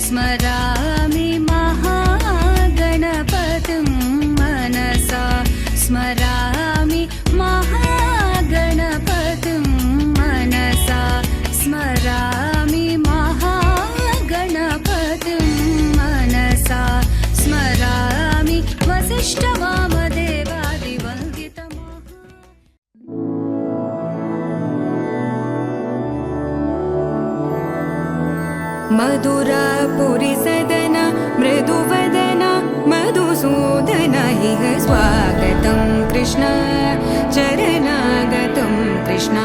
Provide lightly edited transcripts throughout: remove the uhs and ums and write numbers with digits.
स्मरामि महागणपतिं मनसा स्मरामि महागणपतिं मनसा स्मरामि महागणपतिं मनसा स्मरामि वसिष्ठवामदेवादिवन्दितं मधुरापुरीसदन मृदुवदन मधुसूदन इह स्वागतं कृष्ण चरणागतं कृष्ण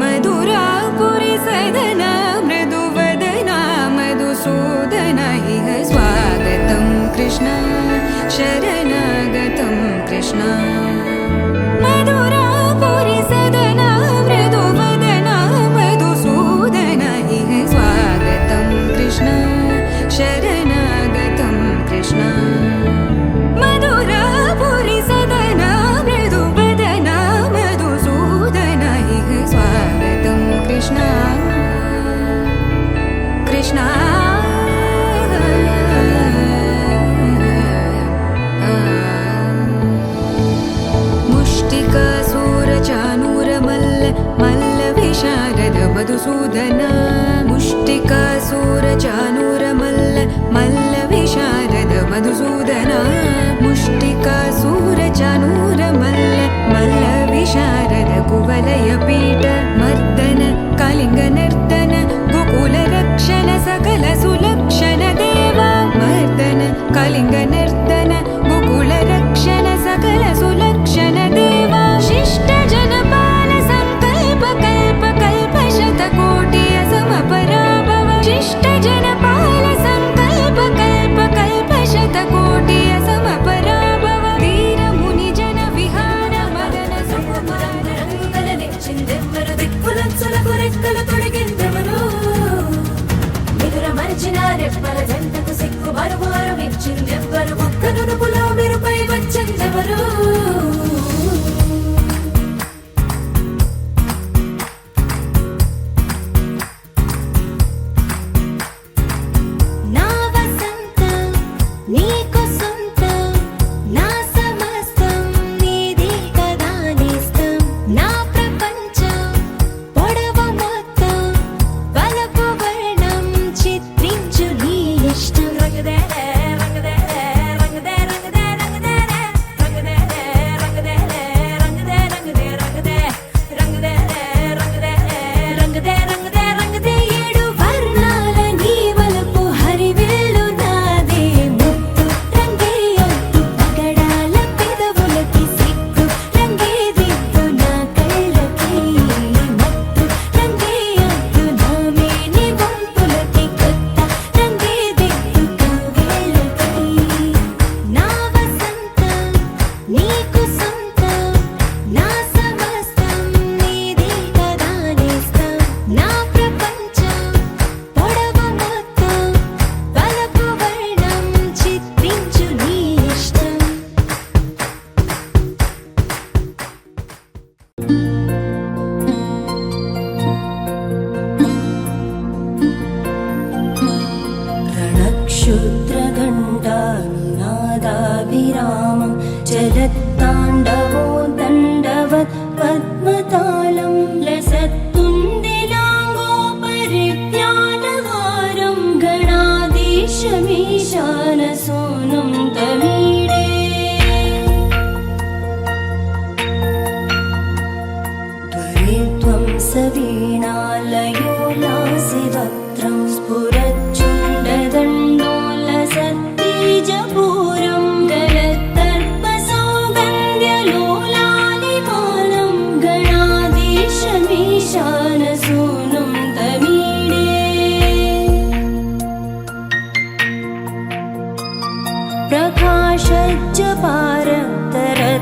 मधुरापुरीसदन मृदुवदन मधुसूदन इह स्वागतं कृष्ण शरणागतं कृष्ण मधुरापुरीसदन मृदुवदन मधुसूदन इह स्वागतं कृष्ण शरणागतं कृष्ण मधुरापुरीसदन मृदुवदन मधुसूदन इह स्वागतं कृष्ण कृष्ण मुष्टिकासूरचानूरमल्ल मल्लविशारद मधुसूदन मुष्टिकासूरचानूरमल्ल मल्लविशारद मधुसूदन मुष्टिकासूरचानूरमल्ल मल्लविशारद कुवलयपीठ मर्दन कलिङ्गनर्दन गोकुलरक्षण सकल सुलक्षण देवा मर्दन कलिङ्गनर्दन गोकुलरक्षण सकल सुलक्षण देवा शिष्ट जनपाल संकल्प कल्प कल्प शतकोटि असमपराभव शिष्ट जनपाल संकल्प कल्प कल्प शतकोटि असमपराभव वीर मुनि जन विहार मदन सुकुमार రంగల నిచ్చిందెవ్వరు దిక్కులొచ్చుల కొరెక్కల తొడిగిందెవరు నిదుర మరిచిన రెప్పల జంటకు సిక్కు మరుమారు ఇచ్చిందెవ్వరు ఒక్క నునుపులో మెరుపై వచ్చిందెవరు रणक्षुद्रघण्टानुनादाभिरामं चलत्ताण्डवो दण्डवत् पद्मतालं लसत्तुन्दिलाङ्गोपरिज्ञानहारं गणाधीशमीशानसूनुं तमीडे त्वरित्वं सवीणालयो लासिवक्त्रं स्फुरच्चुण्डदण्डोलसत्तेजपूरं गलत्तर्पसौगन्ध्यलोलालिमानं गणाधीशमीशानसूनुं तमीडे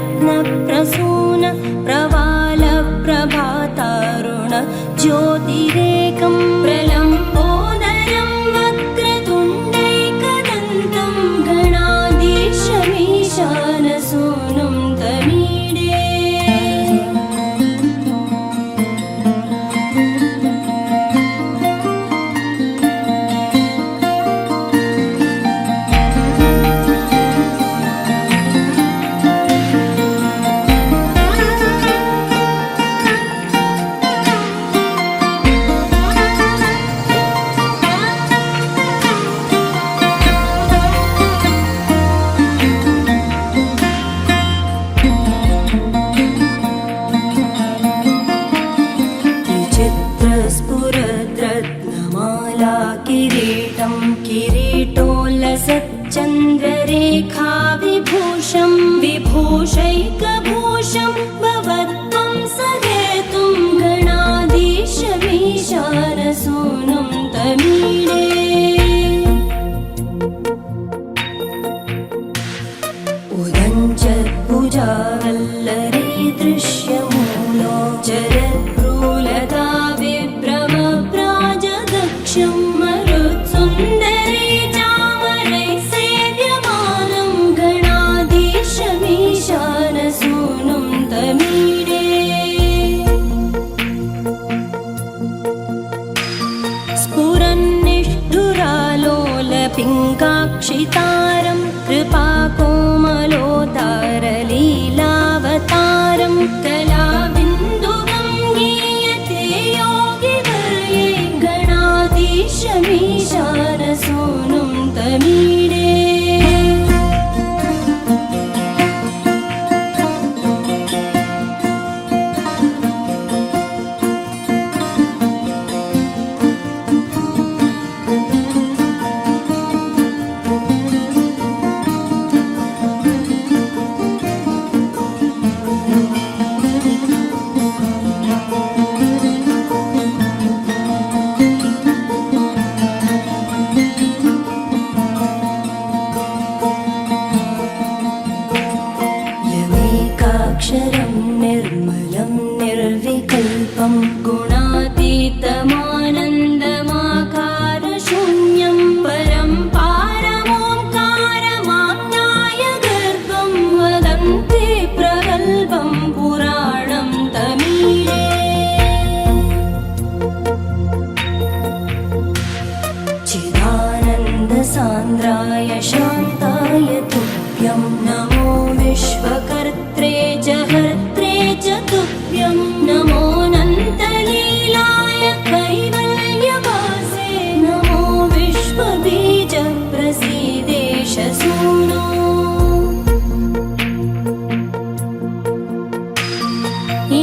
प्रकाशज्जपारक्तरत्नप्रसून प्रवालप्रभातारुण ज्योतिरेकं प्रलम्बोदरं वक्रतुण्डैकदन्तं गणाधीशमीशानसूनुं तमीडे किरीटोलसच्चन्द्ररेखा विभूषं विभूषैकभूषं भवत्वं सहेतुं गणाधीशमीशानसूनुं तमीडे उदञ्चत्भुजावल्लरी दृश्यमूलो चरत्प्रूलता विभ्रमप्राजदक्षं मरुत्सुन्दरी चामरैः सेव्यमानं गणाधीशमीशानसूनुं तमीडे स्फुरन्निष्ठुरालोलपिङ्गाक्षितारं कृपाकोमलोतारलीलावतारं कलाबिन्दुगं गीयते योगिवर्ये गणाधीशमीशानसूनुं तमीडे यमेकाक्षरं निर्मलं निर्विकल्पं गुणातीतमानन्दमाकारशून्यं परं पारमोङ्कारमाज्ञाय गर्भं वदन्ति प्रगल्भं पुराणं तमीडे चिदानन्दसान्द्राय शान्ताय तुभ्यं नमो विश्वकर्त्रे च हर्त्रे च तुभ्यं नमोऽनन्तलीलाय कैवल्यवासे नमो विश्वबीजप्रसीदेश सूनो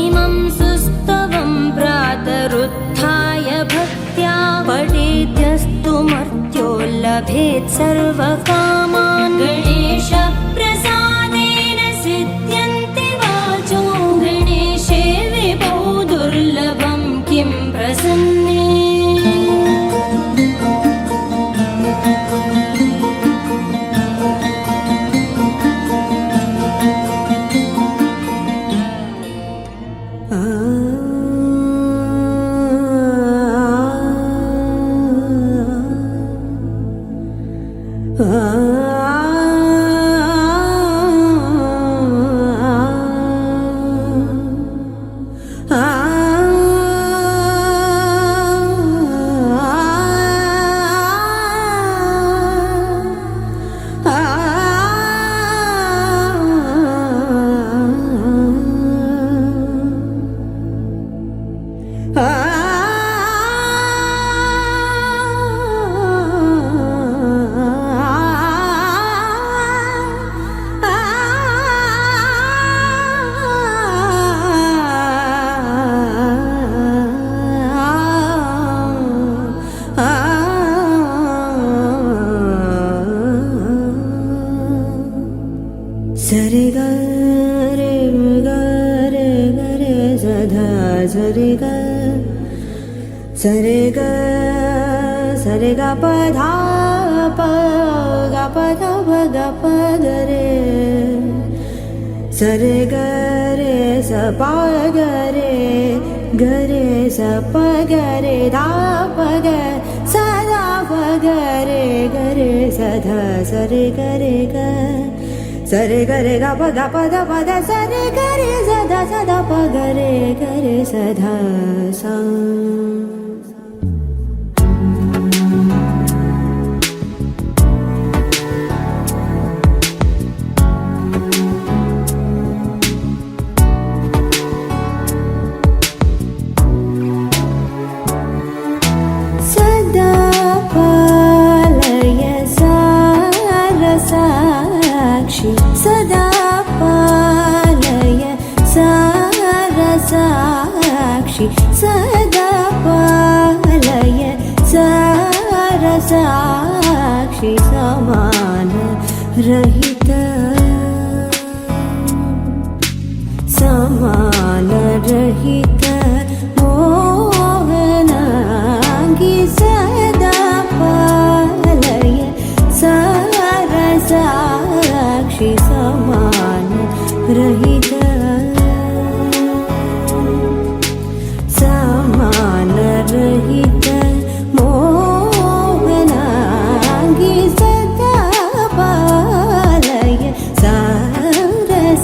इमं सुस्तवं प्रातरुत्थाय भक्त्या पठेद्यस्तु मर्त्यो लभेत् सर्वकामान् गणेशप्रसादेन सिद्ध्यन्ति वाचो गणेशे विभो दुर्लभं किं प्रसन्ने सरे ग रे ग रे ग रे सधा सरे ग सरे ग प धा प ग प ध प ग प ग रे सरे ग रे स प ग रे स प ग रे धा प ग स धा प ग रे स धा सरे ग रे ग सरे ग रे ग प ग प ध प ध सरे ग रे स ध प ग रे स ध सा सदा पालय सारसाक्षि सदा रहित समान रहित मोहनांगी सदा पालय सरसाक्षी समान रहित समान रहित मोहनांगी सदा पालय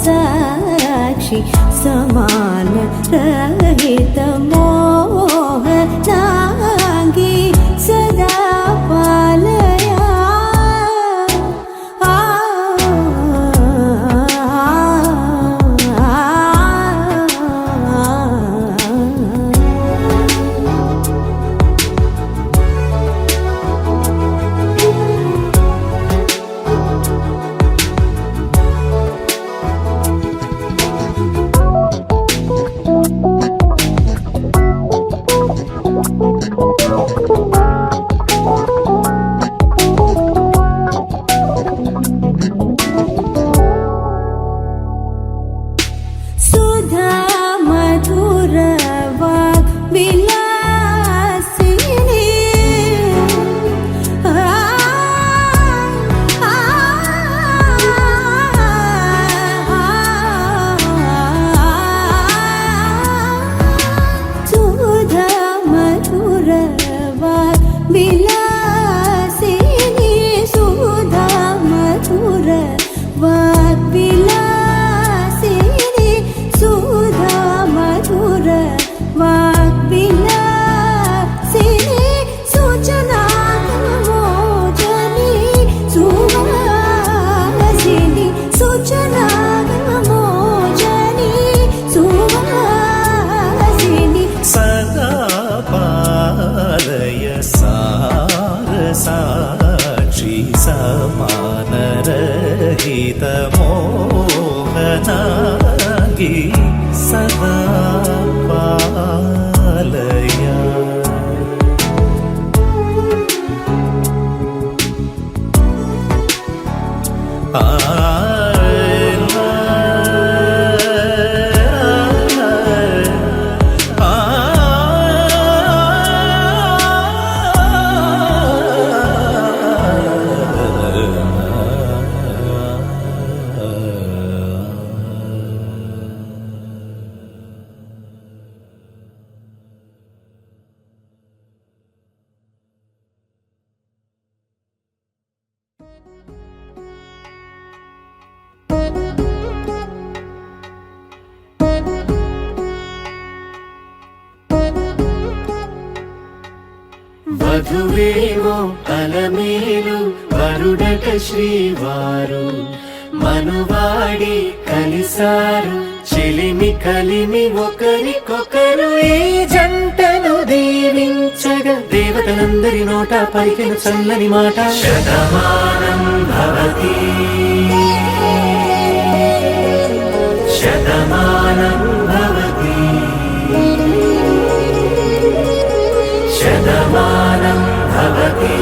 सरसाक्षी समान रहित मोहनांगी सदा पालया साक्षी समान रहित मोहनांगी सदा पालया వధువేమో అలమేలు వరుడట శ్రీవారు మనువాడి కలిసారు చెలిమి కలిమి ఒకరికొకరు ఈ జంటను దీవించగా దేవతలందరి నోట పలికిన చల్లని మాట శతమానం భవతి శతమానం భవతి శతమానం భవతి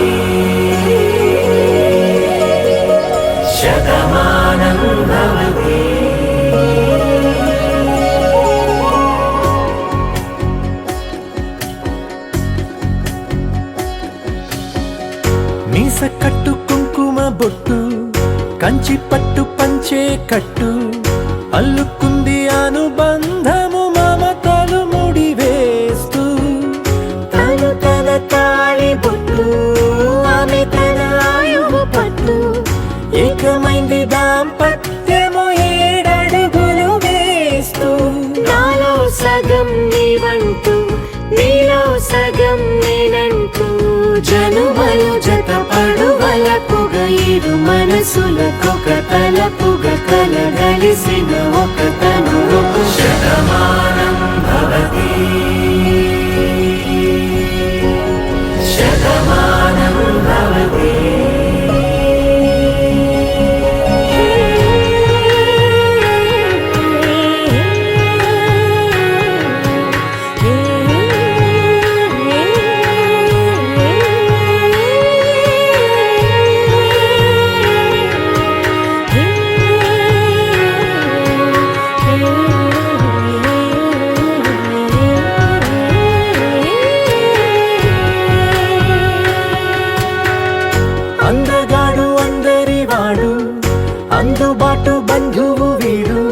శతమానం భవతి మీస కట్టు కుంకుమ బొట్టు కంచి పట్టు పంచే కట్టు అల్లుకుంది అనుబంధము మమతలు ముడివేస్తూ తను తన తాళి బొట్టు ఆమె తన ఆయువు పట్టు ఏకమైంది దాంపత్యము 7 అడుగులు వేస్తూ నాలో సగం నీవంటూ నీలో సగం నేనంటూ జనుమలు జత పడువలపుగ ఇరు మనసులకొక తలపుగ కలగలిసిన ఒక తను శతమానం భవతి శతమానం భవతి అందగాడు అందరివాడు అందుబాటు బంధువు వీడు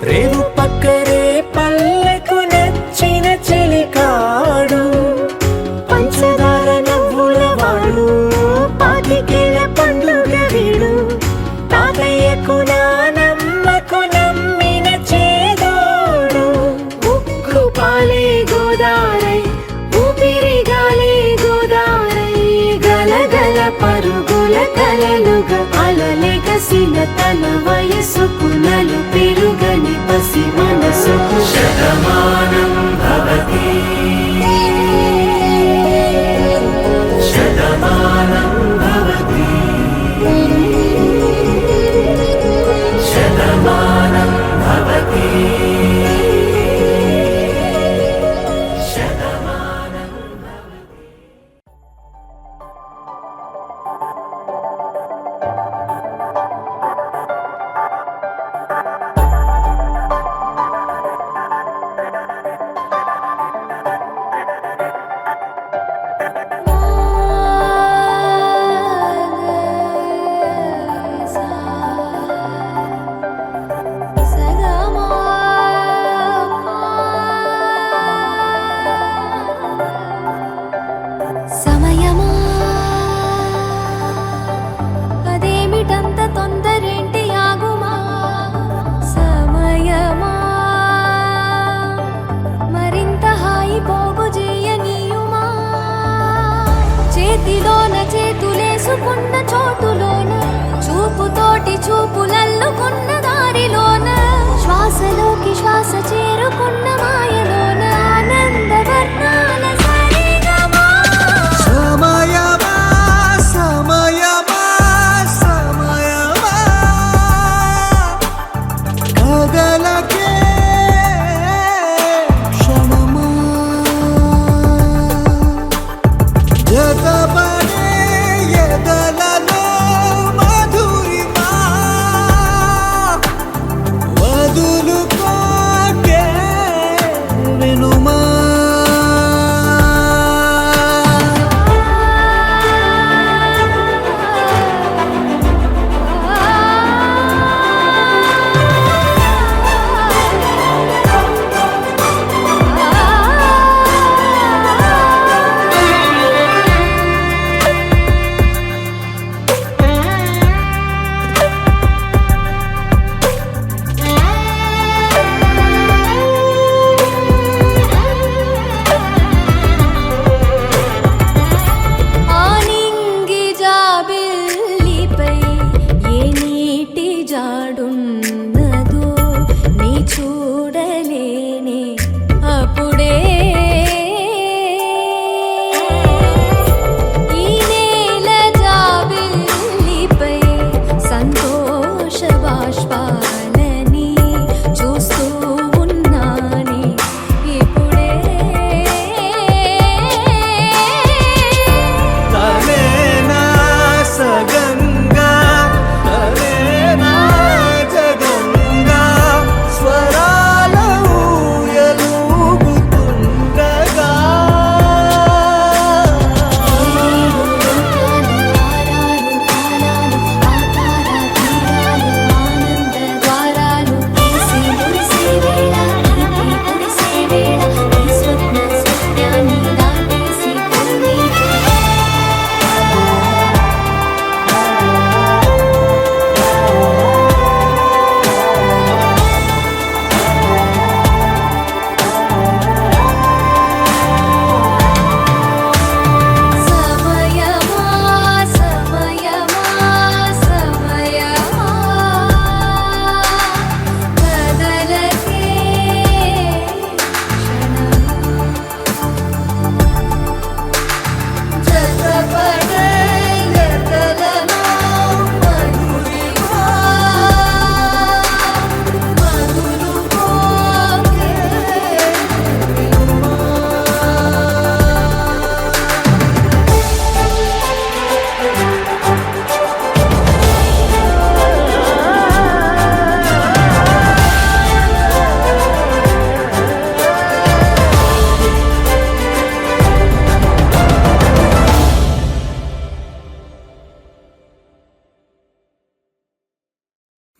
రేవు పక్కరే పల్లెకు నచ్చిన చెలికాడు పంచదార నవ్వుల వాడు పాతికేల పండుగ వీడు తాతయ్యకు నానమ్మకు నమ్మిన చేదోడు ఉక్కు పాలే గోదారై ఊపిరి గాలే గోదారై గలగల పరుగుల కలలుగా అలలెగసిన తన వయసుకు నలు పెరుగని పసి మనసుకు శతమానం భవతి శతమానం భవతి శతమానం భవతి శతమానం భవతి. సమయమా అదేమిటంత తొందరేంటి ఆగుమా సమయమా మరింత హాయి పోగు చేయనీయుమా చేతిలోన చేతులేసుకున్న చోటులోన చూపుతోటి చూపులల్లుకున్న దారిలోన శ్వాసలోకి శ్వాస చేరుకున్న మాయలోన ఆనందవర్ణాల సరిగమా సమయమా సమయమా సమయమా కదలకే క్షణమా జతబడే ఎదలలో మధురిమా వదులుకోకే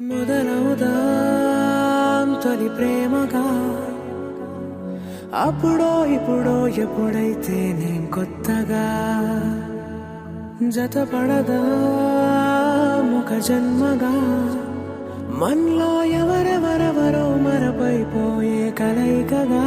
మొదలవుదాం తొలి ప్రేమగా, అప్పుడో ఇప్పుడో ఎప్పుడైతే నేను కొత్తగా జతపడదా ముఖ జన్మగా, మనలో ఎవరెవరెవరో మరపైపోయే కలయికగా.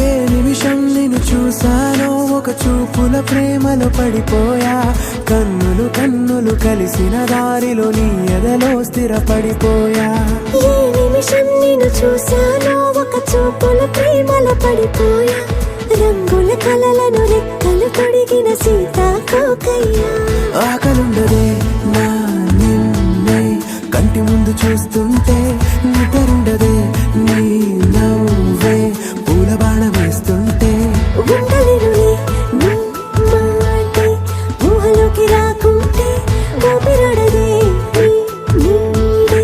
ఏ నిమిషం నిన్ను చూసానో ఒక చూపుల ప్రేమలో పడిపోయా, కన్నులు కన్నులు కలిసిన దారిలో నీ ఎదలో స్థిరపడిపోయా. ఏ నిమిషం నిన్ను చూసానో ఒక చూపుల ప్రేమలో పడిపోయా, రంగుల కలలను రెక్కలు తొడిగిన సీతాకోకయ్యా. ఆకలుండదే నా నిన్నే కంటి ముందు చూస్తుంటే, నిద్రుండదే నీ నవ్వే పూల బాణ వేస్తుంటే. ఉండలేనులే నీ మాటే ఊహలోకి రాకుంటే, ఊపిరాడదే నీ నీడే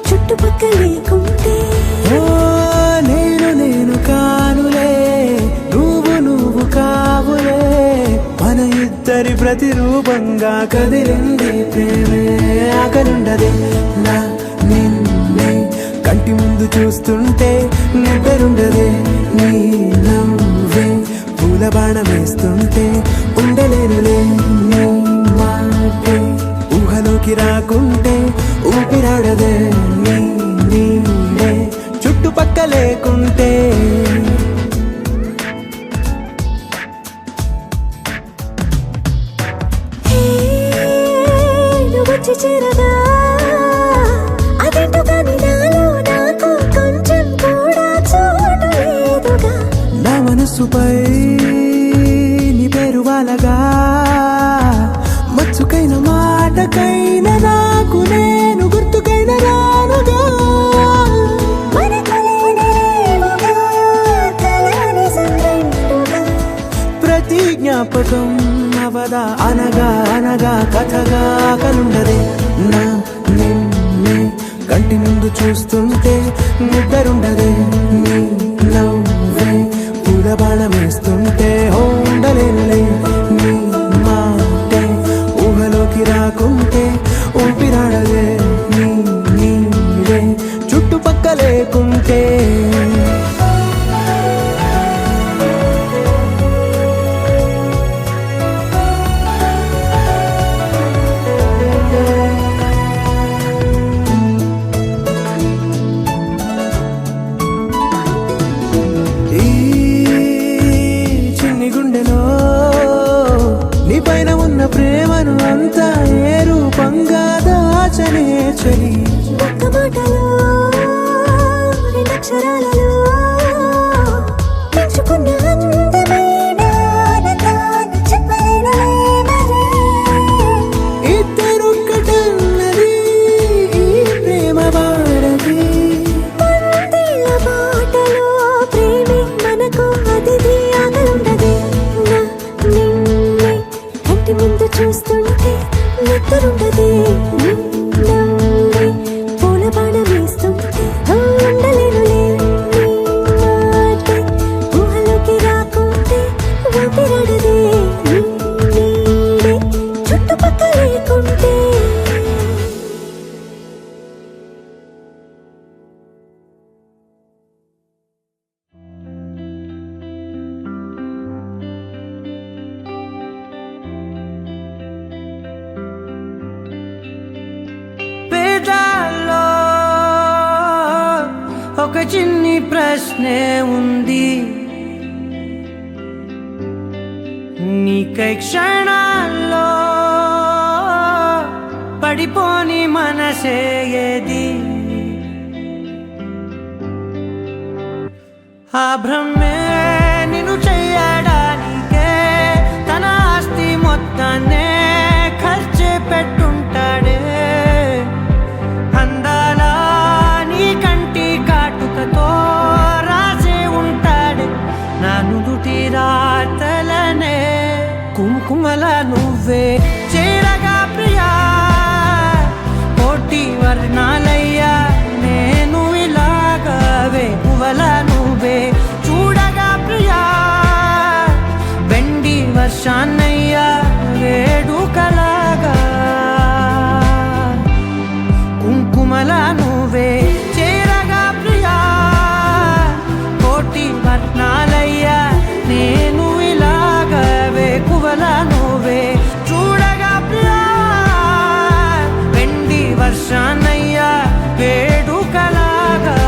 చుట్టుపక్కల లేకుంటే. ఓ నేను నేను కానులే, నువ్వు కావులే, మన ఇద్దరి ప్రతిరూపంగా కదిలింది ప్రేమే. ఆకలుండదే నా నిన్నే కంటి ముందు చూస్తుంటే, నిద్రుండదే నీ నవ్వే పూల బాణ వేస్తుంటే. ఉండలేనులే నీ మాటే ఊహలోకి రాకుంటే, ఊపిరాడదే నీ నీడే చుట్టుపక్క లేకుంటే. వచ్చి చేరగా అదేంటో కానీ నాలో నాకు కొంచెం కూడా చోటు లేదుగా. నా మనసుపై నీ పేరు వాలగా, మచ్చుకైన మాటకైన నాకు నేను గుర్తుకైన రానుగా. మనకులేనిదేముగా, కలని సంరెండుగా. ప్రతి జ్ఞాపకం అవదా అనగా అనగా కథగా. కలుండదే నా నిన్నే కంటి ముందు చూస్తుంటే, నిద్రుండదే నీ నవ్వే పూల బాణ వేస్తుంటే. ఉండలేనులే నీ మాటే ఊహలోకి రాకుంటే, ఊపిరాడదే నీ నీడే చుట్టుపక్క లేకుంటే. ఈ చిన్ని గుండెలో నీ పైన ఉన్న ప్రేమను అంతా ఏ రూపంగా దాచనే చలి. ఒక్క మాటలో రెండక్షరాలలో పెంచుకున్న అందమైన ఆనందాన్ని చెప్పలేనులే మరి. ఇద్దరొక్కటన్నది ఈ ప్రేమ వాడది. వందేళ్ల బాటలో ప్రేమే మనకు అతిథి. ఆగలుండదే నా నిన్నే కంటి ముందు చూస్తుంటే, నిద్రుండదే నీ నవ్వే పూల బాణ వేస్తుంటే. ఉండలేనులే నీ మాటే ఊహలోకి రాకుంటే, ఊపిరాడదే నీ నీడే చుట్టుపక్క లేకుంటే. పేదాల్లో ఒక చిన్ని ప్రశ్నే ఉంది, నీకై క్షణాల్లో పడిపోని మనసే ఏది. ఆ భ్రమే నిన్ను చెయ్యడానికే తన ఆస్తి మొత్తాన్నే ఖర్చు పెట్టుంటాడే. అందాల నీ కంటి కాటుకతో రాసే ఉంటాడే, నా నుదుటి రాతలనే నువ్వే చేరగా ప్రియా కోటి వర్ణాలయ్యా నేను ఇలాగా వేకువల నువ్వే చూడగా ప్రియా వెండి వర్షాన్నయ్యా వేడుకలాగా కుంకుమల నువ్వే చేరగా ప్రియా కోటి వర్ణాలయ్యా నేను ఇలాగా వేకువల నువ్వే చూడగా ప్రియా వెండి వర్షాన్నయ్యా వేడుకలాగా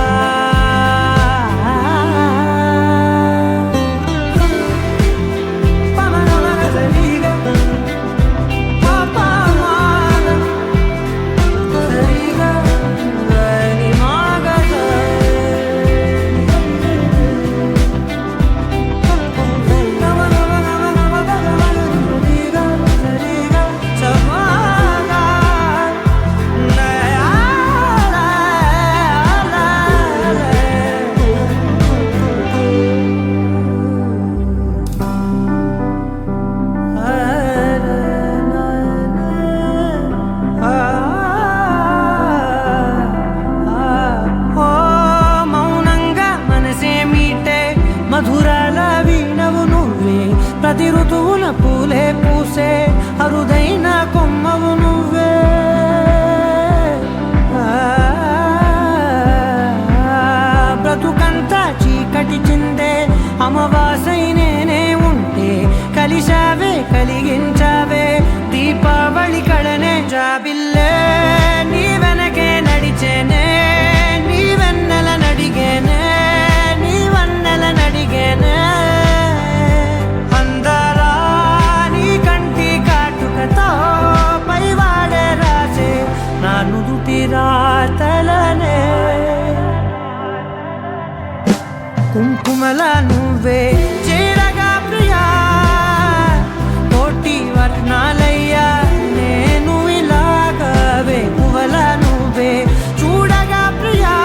మధురాల వీణవు నువ్వే ప్రతి ఋతువుల పూలే పూసే అరుదైన కొమ్మవు నువ్వే బ్రతుకంతా చీకటి చిందే అమావాసై నేనే ఉంటే కలిశావే కలిగించావే దీపావళి కళనే జాబిల్లే నీ వెనకే నడిచేనే నీ వెన్నెల నడిగేనే నడిగేనే అందరా నీ కంటి కాటుకతో పైవాడే రాసే నా నుదుటి రాతలనే కుంకుమల నువ్వే చేరగా ప్రియా కోటి వర్ణాలయ్యా నేను ఇలాగా వేకువల నువ్వే చూడగా ప్రియా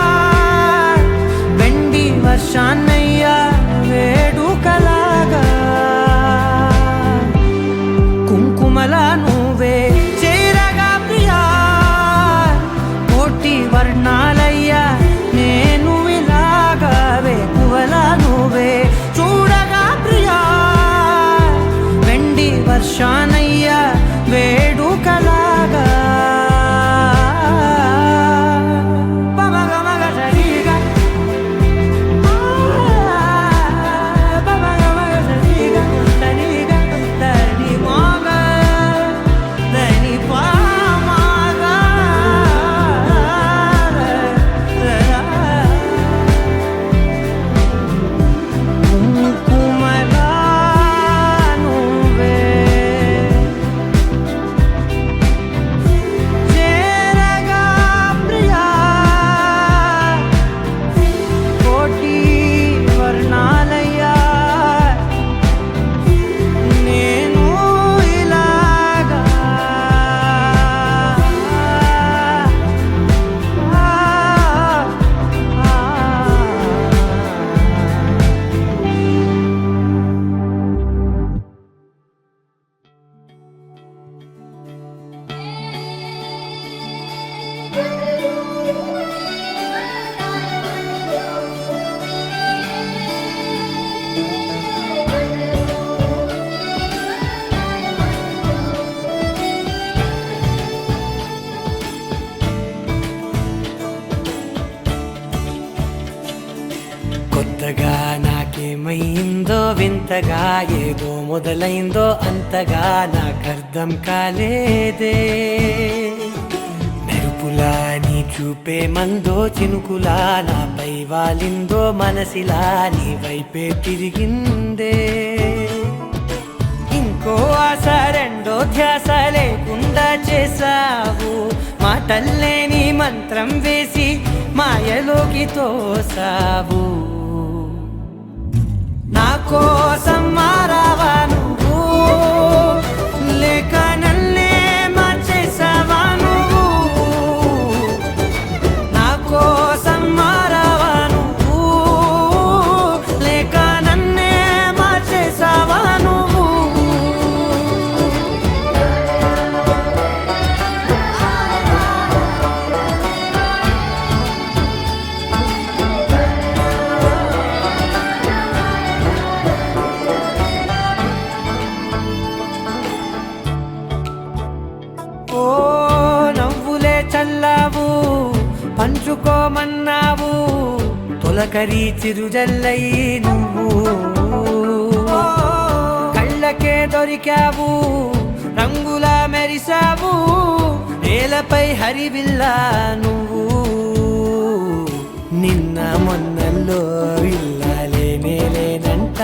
వెండి వర్షాన్నయ్యా వేడుకలాగా కుంకుమల నువ్వే చేరగా ప్రియా కోటి వర్ణాలయ్యా నేను ఇలాగా వేకువల నువ్వే చూడగా ప్రియా వెండి వర్షాన్నయ్యా వేడుకలాగా కొత్తగా నాకేమైందో వింతగా ఏదో మొదలైందో అంతగా నాకర్థం కాలేదే మెరుపులా నీ చూపే మందో చినుకులా నాపై వాలిందో మనసిలా నీ వైపే తిరిగిందే ఇంకో ఆశ రెండో ధ్యాస లేకుండా చేసావు మాటల్లే నీ మంత్రం వేసి మాయలోకి తోసావు నా కోసం మారావా నువ్వు లేక నన్నే మార్చేసావా నువ్వు నా కోసం మారావా నువ్వు లేక నన్నే మార్చేసావా నువ్వు తొలకరి చిరుజల్లై నువ్వు కళ్ళకే దొరికావు రంగుల మెరిసావు నేలపై హరివిల్లా నువ్వు నిన్న మొన్నల్లో ఇల్లాలేనే లేనంట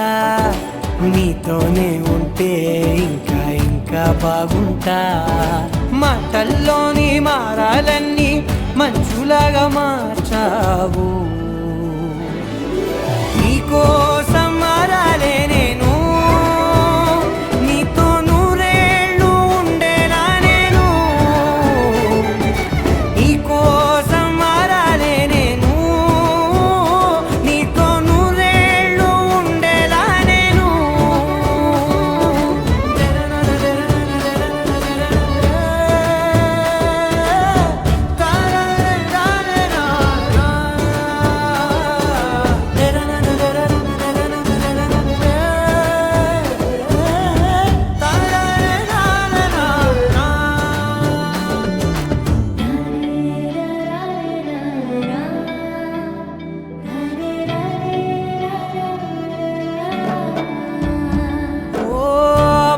నీతోనే ఉంటే ఇంకా ఇంకా బాగుంటా మాటల్లోని మారాలన్నీ మంచులాగా మార్చావు నీకోసం మారాలే నేను నీతో నూరేళ్ళు ఉండేనా నేను నీకోసం మారాలే నేను నీతో నూరేళ్ళు ఉండేలా నేను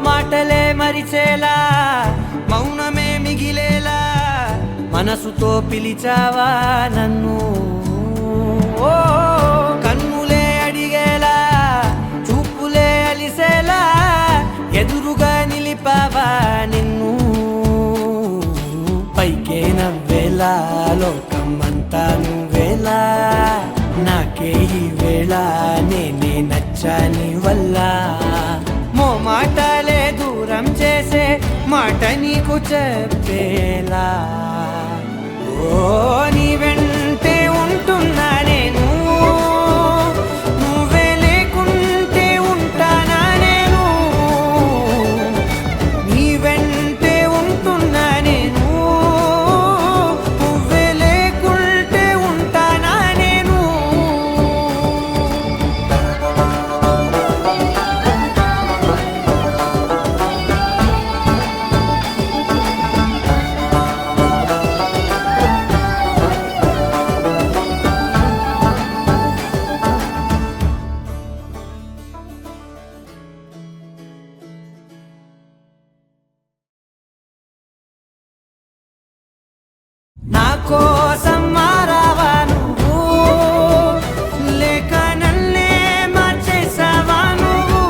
మాటలే మరిచేలా మౌనమే మిగిలేలా మనసుతో పిలిచావా నన్ను ఓ కన్నులే అడిగేలా చూపులే అలిసేలా ఎదురుగా నిలిపావా నిన్ను పైకే నవ్వేలా లోకమంతా నువ్వేలా నాకే ఈ వేళ నేనే నచ్చాని వల్ల మాటలే దూరం చేసే మాట నీకు చెప్పేలా ఓ నీ వెంటే ఉంటున్నా నేను నువ్వే లేకుంటే ఉంటానా నేను నీ వెంటే ఉంటున్నా నేను నువ్వే లేకుంటే ఉంటానా నేను నా కోసం మారావా నువ్వు లేక నన్నే మార్చేసావా నువ్వు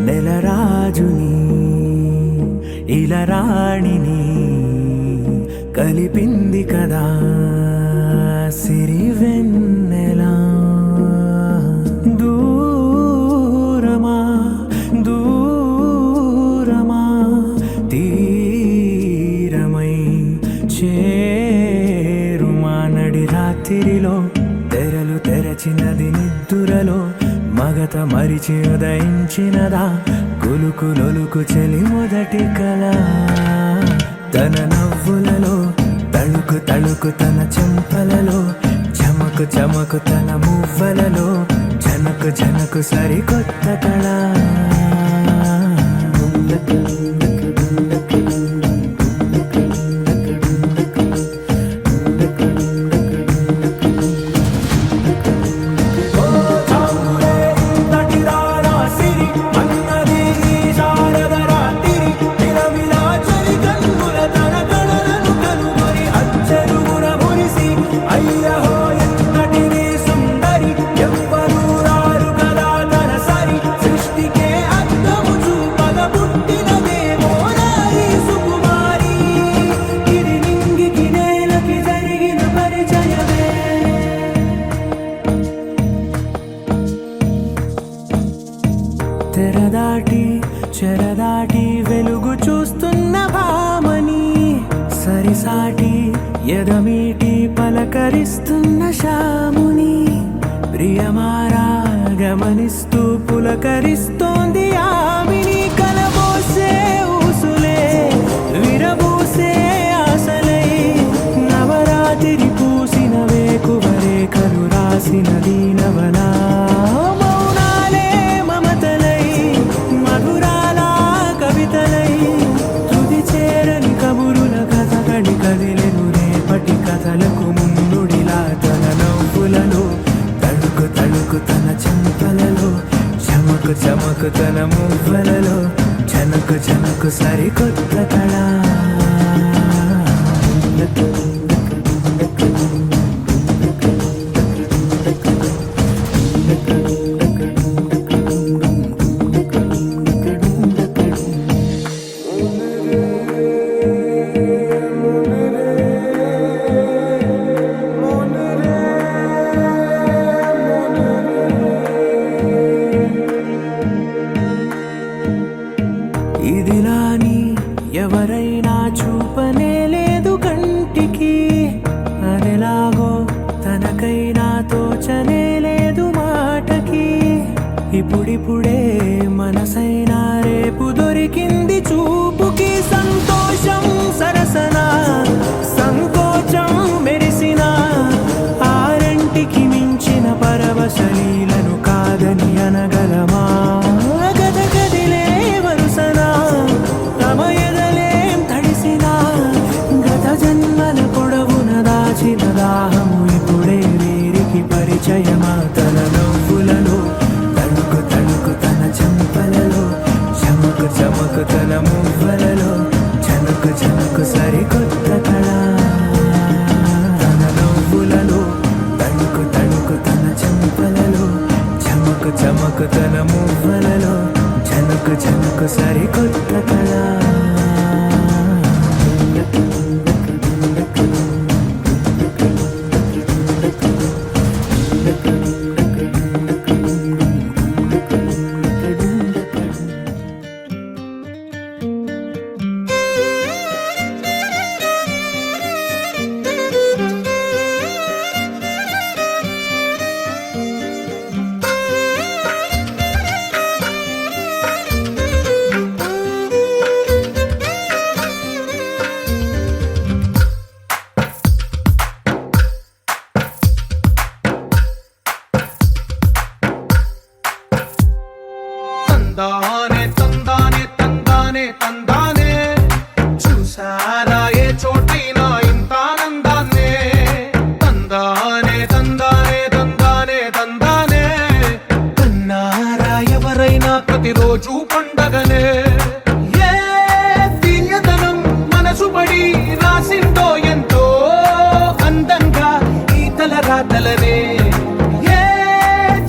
నెలరాజుని ఇలరాణిని కలిపింది కదా సిరివెన్నెలా దూరమా దూరమా తీరమై చేరుమా నడి రాత్రిలో తెరలు తెరచినది నిద్దురలో మగత మరిచి ఉదయించినదా కులుకులొలుకు చెలి మొదటి కళ తన నవ్వులలో తళుకు తళుకు తన చెంపలలో చమకు చమకు తన మువ్వలలో జనకు జనకు సరికొత్త కళ తెరదాటి చెరదాటి వెలుగు చూస్తున్న భామని సరిసాటి ఎదమీటి పలకరిస్తున్న శాముని ప్రియమారా గమనిస్తూ పులకరిస్తోంది ఆవిని కలబోసే ఊసులే విరబూసే ఆశలై నవరాత్రి పూసిన వేకువరే కలు రాసిన దీనవనా మౌనాలే మమతలై మధురాల సరికొత్త కళ. ఇదిలాని ఎవరైనా చూపనే లేదు కంటికి, అదెలాగో తనకైనా తోచనే లేదు మాటకి. ఇప్పుడిప్పుడే మనసైనా రేపు దొరికింది చూపుకి. సంతోషం సరసన సంకోచం మెరిసిన ఆరంటికి మించిన పరవశలీలను కాదని అనగలమా? గద గదిలే వరుసన తమ ఎదలేం తడిసిన గత జన్మల పొడవున దాచిన దాహము ఇప్పుడే వీరికి పరిచయమా? తన నవ్వులలో తణుకు తణుకు తన చెంపలలో చమకు చమకు తన మువ్వలలో చనుకు చనుకు సరికొత్త కళ. తన నవ్వులలో తణుకు తణుకు తన చెంపలలో చమకు చమకు తన మువ్వలలో చనుకు చనుకు సరికొత్త కళ. తందానే తందానే తందానే తందానే చూసారా ఏ చోటైనా ఇంత ఆనందాన్నే. తందానే తందానే తందానే తందానే కన్నారా ఎవరైనా ప్రతిరోజు పండగనే. ఏ తీయదనం మనసు పడి రాసిందో ఎంతో అందంగా ఈ తలరాతలనే. ఏ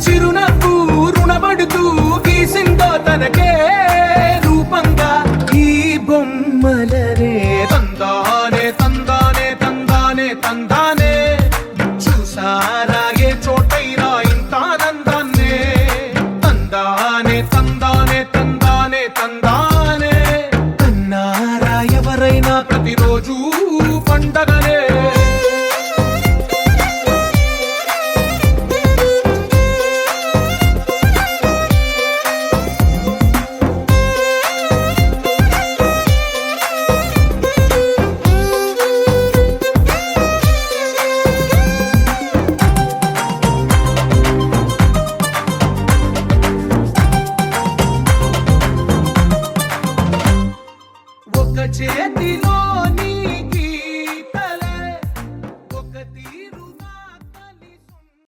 చిరునవ్వు రుణపడుతూ గీసిందో తనకే రూపంగా ఈ బొమ్మలనే. తందానే తందానే తందానే తందానే చూసారా ఏ చోటైనా ఇంత ఆనందాన్నే. తందానే తందానే తందానే తందానే కన్నారా ఎవరైనా ప్రతిరోజు పండగనే. ఒక చేతిలో